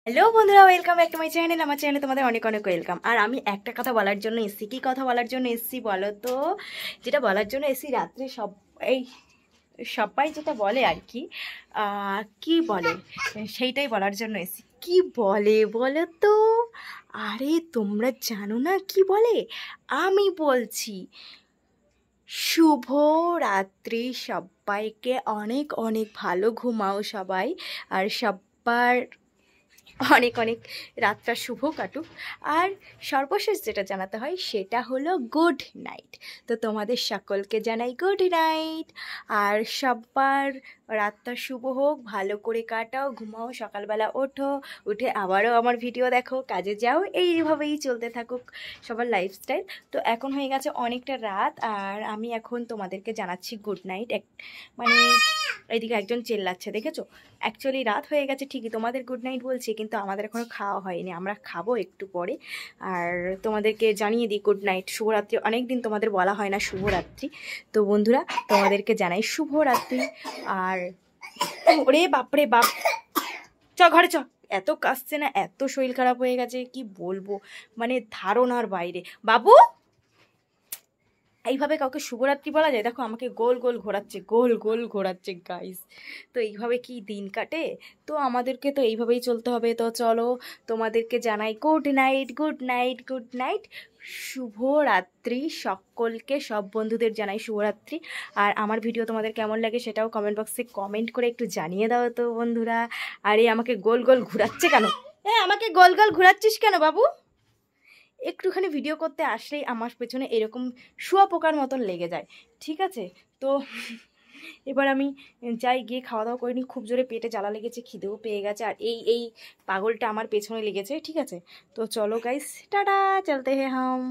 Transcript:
Hello বন্ধুরা, welcome back to my channel. আমার চ্যানেলে তোমাদের অনেক অনেক ওয়েলকাম। আর আমি একটা কথা বলার জন্য এসেছি। কি কথা বলার জন্য এসেছি বলো তো? যেটা বলার জন্য এসেছি, রাত্রে এই সবাই যেটা বলে আর কি, কি বলে সেইটাই বলার জন্য এসেছি। কি বলে বলো তো? আরে তোমরা জানো না কি বলে? আমি বলছি, শুভ রাত্রি সবাইকে। অনেক অনেক ভালো ঘুমাও সবাই। আর সবার অনেক অনেক রাতটা শুভ কাটুক। আর সর্বশেষ যেটা জানাতে হয় সেটা হলো গুড নাইট। তো তোমাদের সকলকে জানাই গুড নাইট। আর সবার রাতটা শুভ হোক, ভালো করে কাটাও, ঘুমাও, সকালবেলা ওঠো, উঠে আবারও আমার ভিডিও দেখো, কাজে যাও, এইভাবেই চলতে থাকুক সবার লাইফস্টাইল। তো এখন হয়ে গেছে অনেকটা রাত, আর আমি এখন তোমাদেরকে জানাচ্ছি গুড নাইট। মানে এইদিকে একজন চেল্লাচ্ছে, দেখেছো? অ্যাকচুয়ালি রাত হয়ে গেছে ঠিকই, তোমাদের গুড নাইট বলছি, কিন্তু আমাদের এখনও খাওয়া হয়নি, আমরা খাবো একটু পরে। আর তোমাদেরকে জানিয়ে দিই গুড নাইট, শুভরাত্রি। অনেক দিন তোমাদের বলা হয় না শুভরাত্রি, তো বন্ধুরা তোমাদেরকে জানাই শুভরাত্রি। আর ওরে বাপরে বাপ, চ ঘরে চ। এত কাশছে না, এত শরীর খারাপ হয়ে গেছে, কি বলবো, মানে ধারণার বাইরে। বাবু, এইভাবে কাউকে শুভরাত্রি বলা যায়? দেখো আমাকে গোল গোল ঘোরাচ্ছে, গোল গোল ঘোরাচ্ছে গাইস। তো এইভাবে কি দিন কাটে? তো আমাদেরকে তো এইভাবেই চলতে হবে। তো চলো, তোমাদেরকে জানাই good night, good night, good night, শুভরাত্রি সকলকে। সব বন্ধুদের জানাই শুভরাত্রি। আর আমার ভিডিও তোমাদের কেমন লাগে সেটাও কমেন্ট বক্সে কমেন্ট করে একটু জানিয়ে দাও তো বন্ধুরা। আরে আমাকে গোল গোল ঘোরাচ্ছে কেন? আমাকে গোল গোল ঘোরাচ্ছিস কেন বাবু? একটুখানি ভিডিও করতে আসলেই আমার পেছনে এরকম শুঁয়োপোকার মতন লেগে যায়। ঠিক আছে? তো এবার আমি যাই, গিয়ে খাওয়া দাওয়া করিনি, খুব জোরে পেটে জ্বালা লেগেছে, খিদেও পেয়ে গেছে, আর এই পাগলটা আমার পেছনে লেগেছে। ঠিক আছে? তো চলো গাইস, টাটা, চলতে হে হাম।